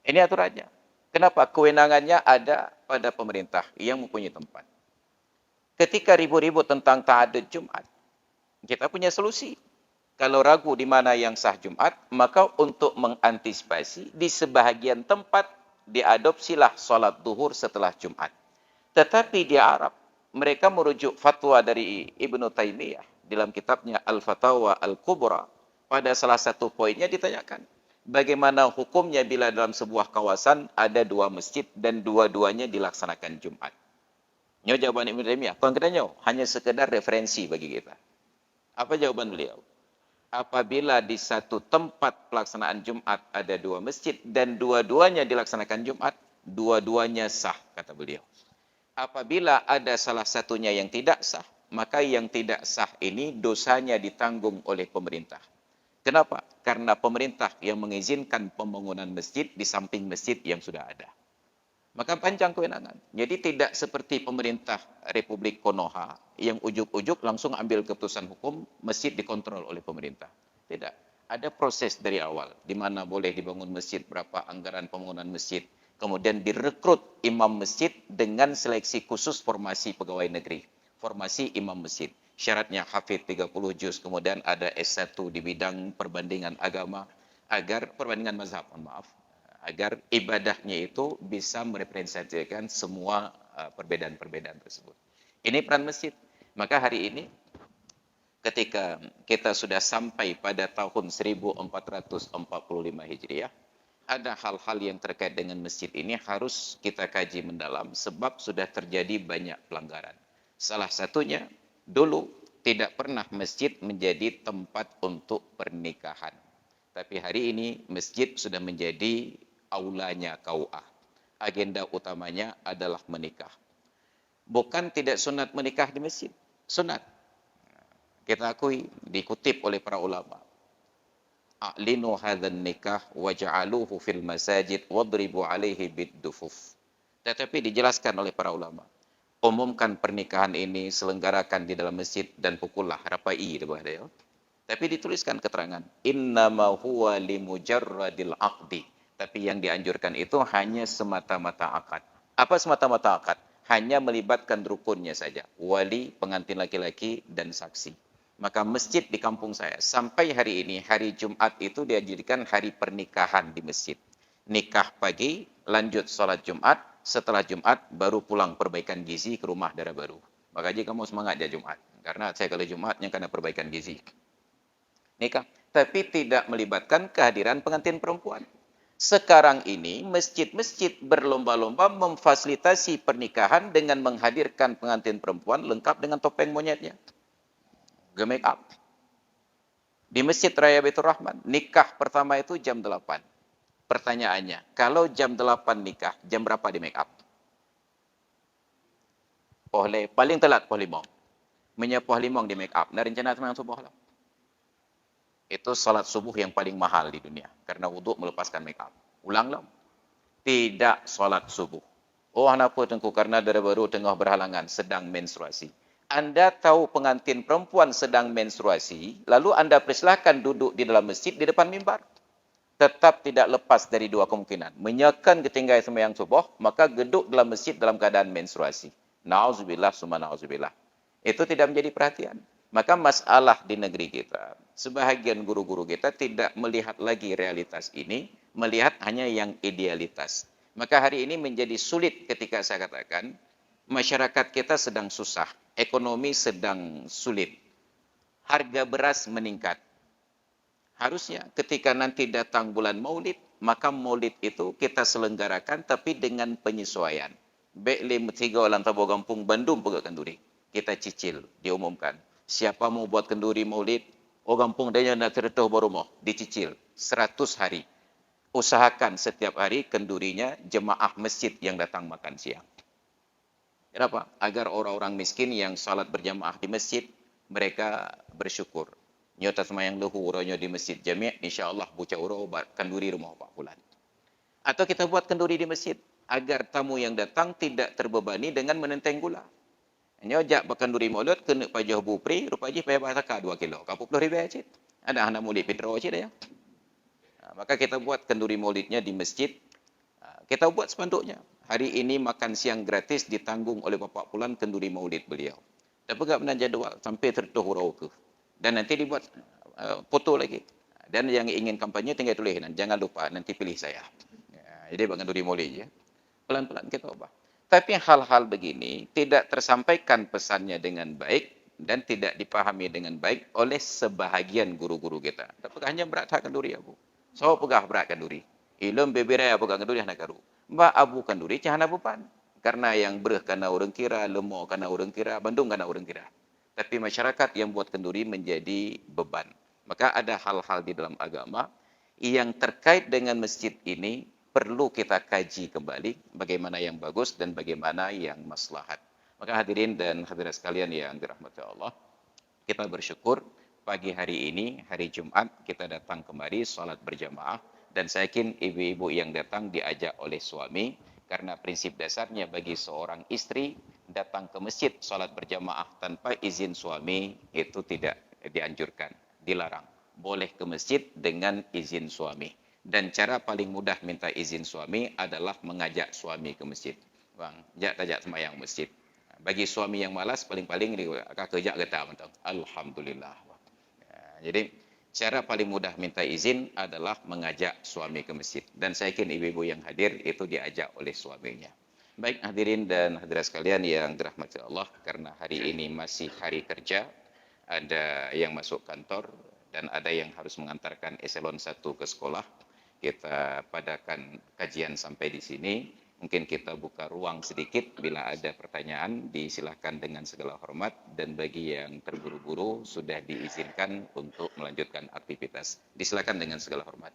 Ini aturannya. Kenapa? Kewenangannya ada pada pemerintah yang mempunyai tempat. Ketika ribut-ribut tentang ta'addud Jumat, kita punya solusi. Kalau ragu di mana yang sah Jumat, maka untuk mengantisipasi, di sebahagian tempat diadopsilah solat duhur setelah Jumat. Tetapi di Arab, mereka merujuk fatwa dari Ibnu Taimiyah dalam kitabnya Al-Fatawa Al-Kubra. Pada salah satu poinnya ditanyakan, bagaimana hukumnya bila dalam sebuah kawasan ada 2 masjid dan dua-duanya dilaksanakan Jumat? Nyo jawaban Ibnu Taimiyah, konkretnya hanya sekedar referensi bagi kita. Apa jawaban beliau? Apabila di satu tempat pelaksanaan Jumat ada 2 masjid dan dua-duanya dilaksanakan Jumat, dua-duanya sah, kata beliau. Apabila ada salah satunya yang tidak sah, maka yang tidak sah ini dosanya ditanggung oleh pemerintah. Kenapa? Karena pemerintah yang mengizinkan pembangunan masjid di samping masjid yang sudah ada. Maka panjang kewenangan. Jadi tidak seperti pemerintah Republik Konoha yang ujuk-ujuk langsung ambil keputusan hukum, masjid dikontrol oleh pemerintah. Tidak. Ada proses dari awal, di mana boleh dibangun masjid, berapa anggaran pembangunan masjid. Kemudian direkrut imam masjid dengan seleksi khusus formasi pegawai negeri. Formasi imam masjid. Syaratnya hafidh 30 juz, kemudian ada S1 di bidang perbandingan agama, agar perbandingan mazhab, agar ibadahnya itu bisa merepresentasikan semua perbedaan-perbedaan tersebut. Ini peran masjid. Maka hari ini, ketika kita sudah sampai pada tahun 1445 Hijriah, ada hal-hal yang terkait dengan masjid ini harus kita kaji mendalam, sebab sudah terjadi banyak pelanggaran. Salah satunya, dulu tidak pernah masjid menjadi tempat untuk pernikahan. Tapi hari ini masjid sudah menjadi aulanya KUA. Agenda utamanya adalah menikah. Bukan tidak sunat menikah di masjid. Sunat. Kita akui, dikutip oleh para ulama. A'linu hadzal nikah waj'aluhu fil masajid wadribu alaihi biddufuf. Tetapi dijelaskan oleh para ulama. Umumkan pernikahan ini, selenggarakan di dalam masjid dan pukullah rapai di bawah dia. Tapi dituliskan keterangan, innama huwa limujarradil aqdi. Tapi yang dianjurkan itu hanya semata-mata akad. Apa semata-mata akad? Hanya melibatkan rukunnya saja. Wali, pengantin laki-laki, dan saksi. Maka masjid di kampung saya, sampai hari ini, hari Jumat itu dijadikan hari pernikahan di masjid. Nikah pagi, lanjut sholat Jumat, setelah Jumat, baru pulang perbaikan gizi ke rumah darah baru. Maka jika kamu semangat ya Jumat. Karena saya kalau Jumatnya karena perbaikan gizi nikah, tapi tidak melibatkan kehadiran pengantin perempuan. Sekarang ini masjid-masjid berlomba-lomba memfasilitasi pernikahan dengan menghadirkan pengantin perempuan lengkap dengan topeng monyetnya. Make up. Di Masjid Raya Baitur Rahman, nikah pertama itu jam 8. Pertanyaannya, kalau jam 8 nikah, jam berapa di make up? Paling telat poh 5. Menyepoh 5 di make up. Nah rencana teman subuh lah. Itu salat subuh yang paling mahal di dunia. Karena wudhu melepaskan make up. Ulanglah. Tidak salat subuh. Oh, kenapa tengku? Karena darah baru tengah berhalangan, sedang menstruasi. Anda tahu pengantin perempuan sedang menstruasi, lalu Anda persilahkan duduk di dalam masjid di depan mimbar. Tetap tidak lepas dari dua kemungkinan. Menyakan ketinggalan sembahyang subuh, maka duduk dalam masjid dalam keadaan menstruasi. Na'udzubillah, summa na'udzubillah. Itu tidak menjadi perhatian. Maka masalah di negeri kita, sebahagian guru-guru kita tidak melihat lagi realitas ini, melihat hanya yang idealitas. Maka hari ini menjadi sulit ketika saya katakan, masyarakat kita sedang susah, ekonomi sedang sulit, harga beras meningkat. Harusnya ketika nanti datang bulan Maulid, maka Maulid itu kita selenggarakan tapi dengan penyesuaian. Beklim 3 orang tabu kampung Bandung pegak kenduri. Kita cicil, diumumkan. Siapa mau buat kenduri Maulid, orang kampung dia nak tertuh baru mau dicicil 100 hari. Usahakan setiap hari kendurinya jemaah masjid yang datang makan siang. Kenapa? Agar orang-orang miskin yang salat berjamaah di masjid, mereka bersyukur. Nyota semayang luhur orangnya di masjid jami', insya-Allah buca uro kenduri rumah Pak Fulan. Atau kita buat kenduri di masjid agar tamu yang datang tidak terbebani dengan menenteng gula. Nyojak bakanduri mulut kena pajah bupri, rupaji payah bahasa 2 kilo. Kapuk 10 ribu aja. Ada anak murid Pedro aja dah ya. Maka kita buat kenduri maulidnya di masjid. Kita buat spanduknya. Hari ini makan siang gratis ditanggung oleh Bapak Pulan kenduri maulid beliau. Tapi tak pernah jadual sampai tertuh hurau ke. Dan nanti dibuat foto lagi. Dan yang ingin kampanye tinggal tulis. Jangan lupa nanti pilih saya. Jadi buat kenduri maulid ya. Pelan-pelan kita ubah. Tapi hal-hal begini tidak tersampaikan pesannya dengan baik dan tidak dipahami dengan baik oleh sebahagian guru-guru kita. Tapi hanya berat kenduri abu. So pegah berat kenduri. Ilmu beberapa pegah kenduri anak karu. Mbak abu kenduri cahana bupan. Karena yang bereh karena orang kira, lemah karena orang kira, Bandung karena orang kira. Tapi masyarakat yang buat kenduri menjadi beban. Maka ada hal-hal di dalam agama yang terkait dengan masjid ini perlu kita kaji kembali bagaimana yang bagus dan bagaimana yang maslahat. Maka hadirin dan hadirat sekalian yang dirahmati Allah, kita bersyukur pagi hari ini, hari Jumat, kita datang kembali salat berjamaah dan saya yakin ibu-ibu yang datang diajak oleh suami karena prinsip dasarnya bagi seorang istri datang ke masjid salat berjamaah tanpa izin suami itu tidak dianjurkan, dilarang. Boleh ke masjid dengan izin suami. Dan cara paling mudah minta izin suami adalah mengajak suami ke masjid. Bang, tajak semayang masjid. Bagi suami yang malas, paling-paling dia kerja getah. Alhamdulillah. Jadi, cara paling mudah minta izin adalah mengajak suami ke masjid. Dan saya yakin ibu-ibu yang hadir itu diajak oleh suaminya. Baik hadirin dan hadirat sekalian yang dirahmati Allah, karena hari ini masih hari kerja, ada yang masuk kantor, dan ada yang harus mengantarkan eselon 1 ke sekolah. Kita padakan kajian sampai di sini. Mungkin kita buka ruang sedikit bila ada pertanyaan, disilakan dengan segala hormat. Dan bagi yang terburu-buru, sudah diizinkan untuk melanjutkan aktivitas. Disilakan dengan segala hormat.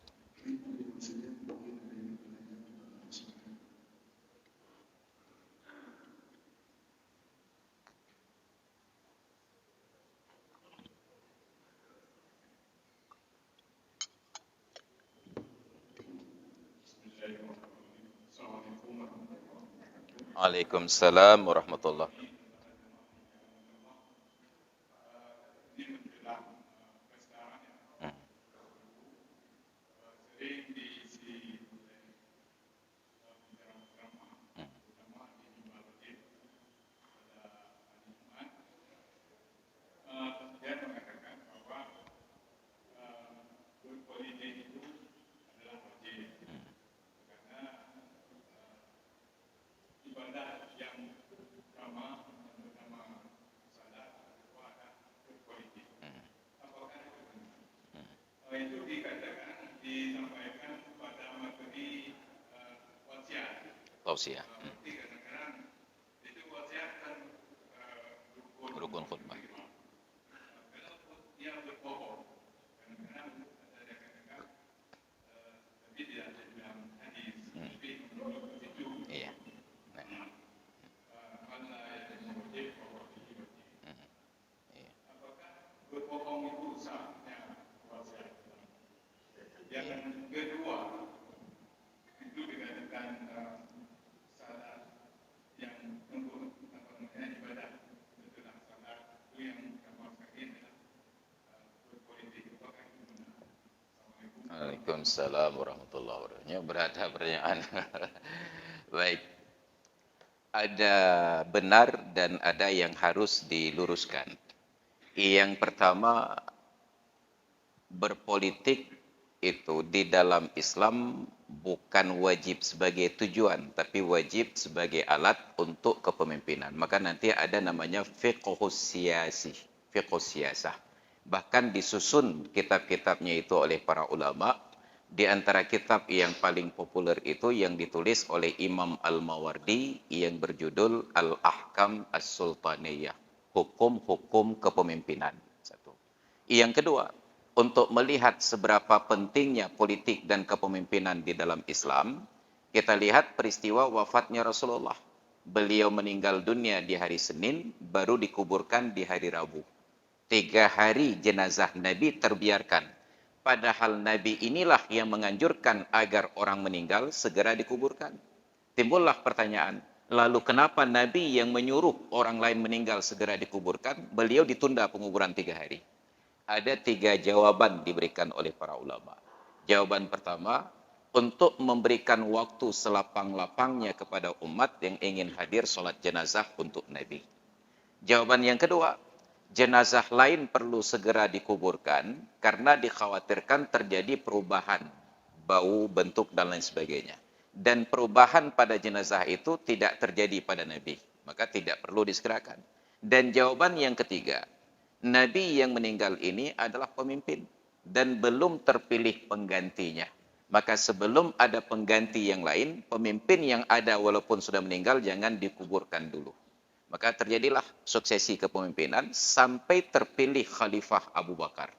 Waalaikumsalam warahmatullahi. itu dikatakan disampaikan pada materi wasiat. Tausiah. Kadang-kadang itu wasiat kan Rukun khutbah. kalau dia berbohong, kadang-kadang ada yang katakan tapi tidak ada dalam hadis, tapi menurut itu. Iya. Mana yang wajib, wajib. Iya. Apakah berbohong itu sahnya wasiat? Yang kedua itu dikatakan salat yang untuk ibadah, itulah salat itu yang termasuk adalah berpolitik. Apakah itu benar? Waalaikumsalam warahmatullahi wabarakatuh. Berada pertanyaan. Baik. Ada benar dan ada yang harus diluruskan. Yang pertama, berpolitik itu di dalam Islam bukan wajib sebagai tujuan, tapi wajib sebagai alat untuk kepemimpinan. Maka nanti ada namanya fiqhus siyasi, fiqhus siyasah. Bahkan disusun kitab-kitabnya itu oleh para ulama. Di antara kitab yang paling populer itu yang ditulis oleh Imam Al-Mawardi yang berjudul Al-Ahkam As-Sultaniyah, hukum-hukum kepemimpinan. Satu. Yang kedua, untuk melihat seberapa pentingnya politik dan kepemimpinan di dalam Islam, kita lihat peristiwa wafatnya Rasulullah. Beliau meninggal dunia di hari Senin, baru dikuburkan di hari Rabu. 3 hari jenazah Nabi terbiarkan. Padahal Nabi inilah yang menganjurkan agar orang meninggal segera dikuburkan. Timbullah pertanyaan, lalu kenapa Nabi yang menyuruh orang lain meninggal segera dikuburkan, beliau ditunda penguburan 3 hari? Ada 3 jawaban diberikan oleh para ulama. Jawaban pertama, untuk memberikan waktu selapang-lapangnya kepada umat yang ingin hadir sholat jenazah untuk Nabi. Jawaban yang kedua, jenazah lain perlu segera dikuburkan karena dikhawatirkan terjadi perubahan, bau, bentuk, dan lain sebagainya. Dan perubahan pada jenazah itu tidak terjadi pada Nabi, maka tidak perlu disegerakan. Dan jawaban yang ketiga, Nabi yang meninggal ini adalah pemimpin dan belum terpilih penggantinya. Maka sebelum ada pengganti yang lain, pemimpin yang ada walaupun sudah meninggal jangan dikuburkan dulu. Maka terjadilah suksesi kepemimpinan sampai terpilih Khalifah Abu Bakar.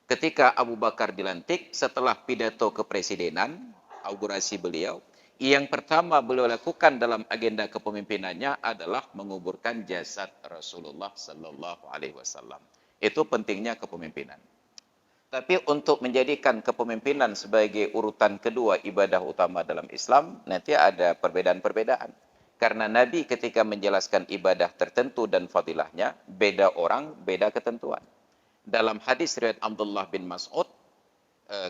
Ketika Abu Bakar dilantik, setelah pidato kepresidenan, inaugurasi beliau, yang pertama beliau lakukan dalam agenda kepemimpinannya adalah menguburkan jasad Rasulullah Sallallahu Alaihi Wasallam. Itu pentingnya kepemimpinan. Tapi untuk menjadikan kepemimpinan sebagai urutan kedua ibadah utama dalam Islam, nanti ada perbedaan-perbedaan. Karena Nabi ketika menjelaskan ibadah tertentu dan fadilahnya, beda orang, beda ketentuan. Dalam hadis riwayat Abdullah bin Mas'ud,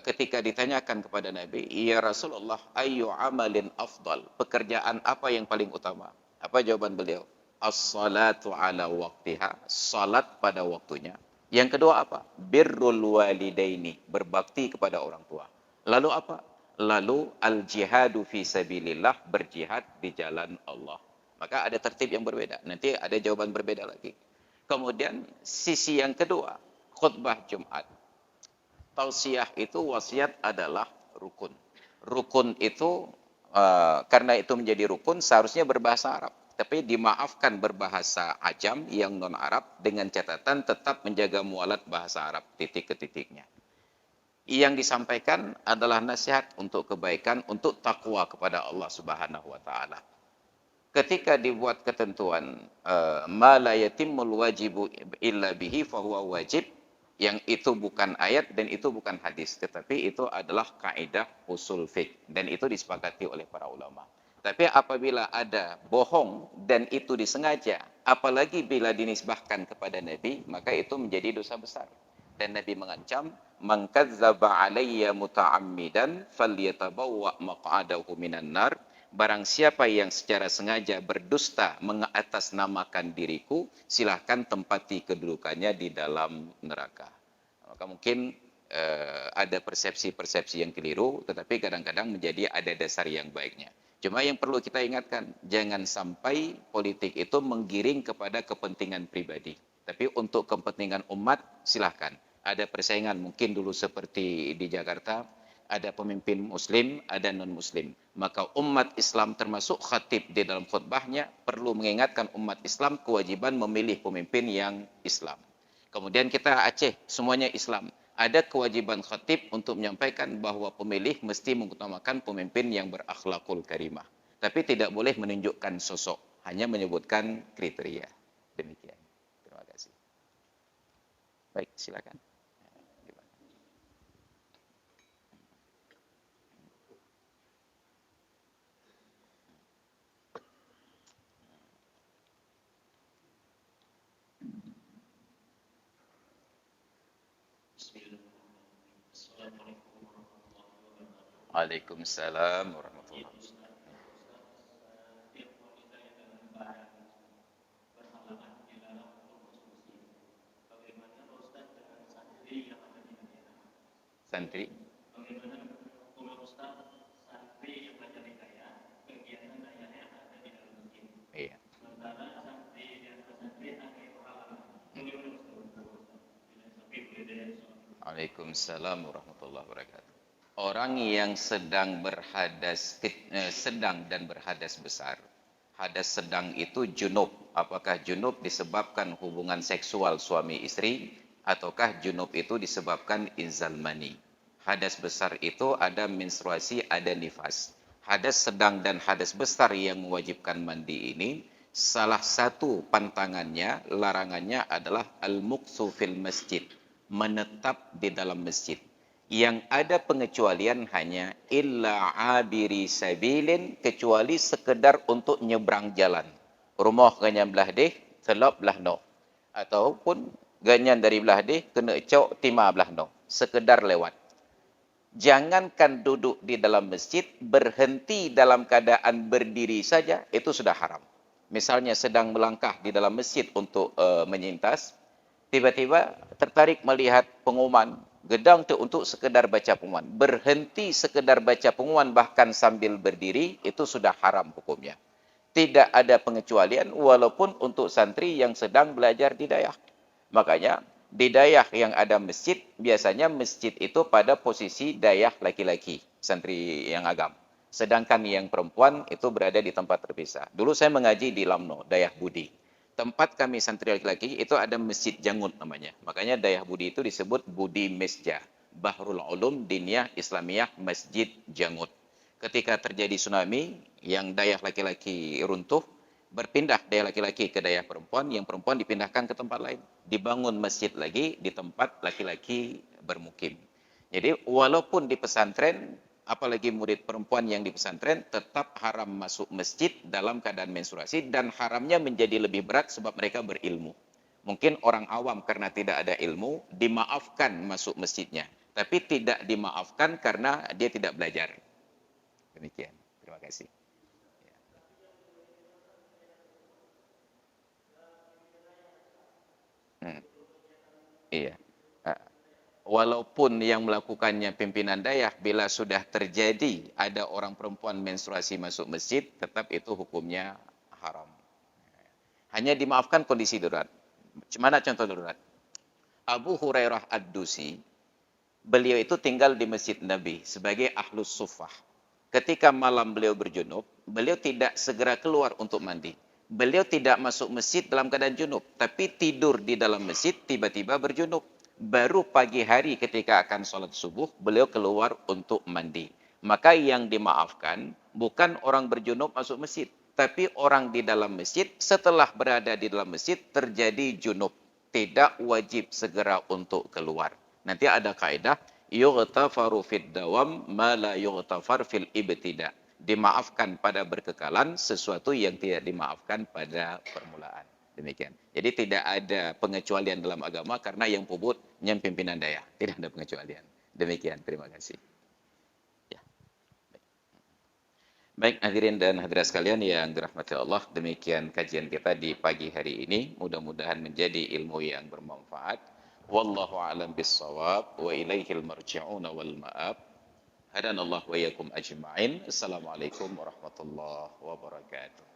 ketika ditanyakan kepada Nabi, "Ya Rasulullah, ayyu amalin afdal?" Pekerjaan apa yang paling utama? Apa jawaban beliau? As-salatu ala waqtiha, salat pada waktunya. Yang kedua apa? Birrul walidaini, berbakti kepada orang tua. Lalu apa? Lalu al-jihadu fi sabilillah, berjihad di jalan Allah. Maka ada tertib yang berbeda. Nanti ada jawaban berbeda lagi. Kemudian sisi yang kedua, khutbah Jumat. Tausiah itu wasiat adalah rukun. Rukun itu karena itu menjadi rukun seharusnya berbahasa Arab. Tapi dimaafkan berbahasa Ajam yang non-Arab dengan catatan tetap menjaga mualat bahasa Arab titik ke titiknya. Yang disampaikan adalah nasihat untuk kebaikan, untuk takwa kepada Allah Subhanahu wa taala. Ketika dibuat ketentuan ma la yatimmul wajibu illa bihi fahuwa wajib, yang itu bukan ayat dan itu bukan hadis, tetapi itu adalah kaidah usul fiqh dan itu disepakati oleh para ulama. Tapi apabila ada bohong dan itu disengaja, apalagi bila dinisbahkan kepada Nabi, maka itu menjadi dosa besar. Dan Nabi mengancam, "Man kadzdzaba alayya muta'ammidan falyatabawwa maq'adahu minan nar." Barang siapa yang secara sengaja berdusta mengatasnamakan diriku, silahkan tempati kedudukannya di dalam neraka. Maka mungkin ada persepsi-persepsi yang keliru, tetapi kadang-kadang menjadi ada dasar yang baiknya. Cuma yang perlu kita ingatkan, jangan sampai politik itu menggiring kepada kepentingan pribadi. Tapi untuk kepentingan umat, silahkan. Ada persaingan mungkin dulu seperti di Jakarta, ada pemimpin muslim, ada non-muslim. Maka umat Islam termasuk khatib di dalam khutbahnya perlu mengingatkan umat Islam kewajiban memilih pemimpin yang Islam. Kemudian kita Aceh, semuanya Islam. Ada kewajiban khatib untuk menyampaikan bahwa pemilih mesti mengutamakan pemimpin yang berakhlakul karimah. Tapi tidak boleh menunjukkan sosok, hanya menyebutkan kriteria. Demikian. Terima kasih. Baik, silakan. Waalaikumsalam warahmatullahi wabarakatuh. Santri. Iya. Waalaikumsalam warahmatullahi wabarakatuh. Orang yang sedang sedang dan berhadas besar. Hadas sedang itu junub. Apakah junub disebabkan hubungan seksual suami istri ataukah junub itu disebabkan inzal mani? Hadas besar itu ada menstruasi, ada nifas. Hadas sedang dan hadas besar yang mewajibkan mandi ini, salah satu pantangannya, larangannya adalah al-muqthu fil masjid, menetap di dalam masjid. Yang ada pengecualian hanya illa abiri sabilin, kecuali sekedar untuk nyebrang jalan. Rumah ganyan belah deh, selop belah no. Ataupun ganyan dari belah deh, kena cok timah belah no. Sekedar lewat. Jangankan duduk di dalam masjid, berhenti dalam keadaan berdiri saja, itu sudah haram. Misalnya sedang melangkah di dalam masjid untuk menyintas, tiba-tiba tertarik melihat pengumuman, gedang itu untuk sekedar baca pengumuman. Berhenti sekedar baca pengumuman bahkan sambil berdiri, itu sudah haram hukumnya. Tidak ada pengecualian walaupun untuk santri yang sedang belajar di dayah. Makanya di dayah yang ada masjid, biasanya masjid itu pada posisi dayah laki-laki, santri yang agam. Sedangkan yang perempuan itu berada di tempat terpisah. Dulu saya mengaji di Lamno, Dayah Budi. Tempat kami santri laki-laki itu ada Masjid Jangut namanya. Makanya Dayah Budi itu disebut Budi Mesja. Bahrul Ulum Diniyah Islamiyah Masjid Jangut. Ketika terjadi tsunami, yang dayah laki-laki runtuh, berpindah dayah laki-laki ke dayah perempuan, yang perempuan dipindahkan ke tempat lain. Dibangun masjid lagi di tempat laki-laki bermukim. Jadi walaupun di pesantren, apalagi murid perempuan yang di pesantren, tetap haram masuk masjid dalam keadaan menstruasi, dan haramnya menjadi lebih berat sebab mereka berilmu. Mungkin orang awam karena tidak ada ilmu, dimaafkan masuk masjidnya. Tapi tidak dimaafkan karena dia tidak belajar. Demikian. Terima kasih. Iya. Walaupun yang melakukannya pimpinan dayah, bila sudah terjadi ada orang perempuan menstruasi masuk masjid, tetap itu hukumnya haram. Hanya dimaafkan kondisi darurat. Mana contoh darurat? Abu Hurairah Ad-Dusi, beliau itu tinggal di Masjid Nabi sebagai ahlus suffah. Ketika malam beliau berjunub, beliau tidak segera keluar untuk mandi. Beliau tidak masuk masjid dalam keadaan junub, tapi tidur di dalam masjid tiba-tiba berjunub. Baru pagi hari ketika akan sholat subuh, beliau keluar untuk mandi. Maka yang dimaafkan bukan orang berjunub masuk masjid, tapi orang di dalam masjid setelah berada di dalam masjid terjadi junub. Tidak wajib segera untuk keluar. Nanti ada kaidah, yughtafaru fid dawam ma la yughtafar fil ibtida. Dimaafkan pada berkekalan sesuatu yang tidak dimaafkan pada permulaan. Demikian. Jadi tidak ada pengecualian dalam agama karena yang puput yang pimpinan daya. Tidak ada pengecualian. Demikian. Terima kasih. Ya. Baik hadirin dan hadirat sekalian yang dirahmati Allah, demikian kajian kita di pagi hari ini. Mudah-mudahan menjadi ilmu yang bermanfaat. Wallahu a'lam bis-shawab wa ilaihil marji'un wal ma'ab. Hadanallahu wa iyyakum ajma'in. Assalamualaikum warahmatullahi wabarakatuh.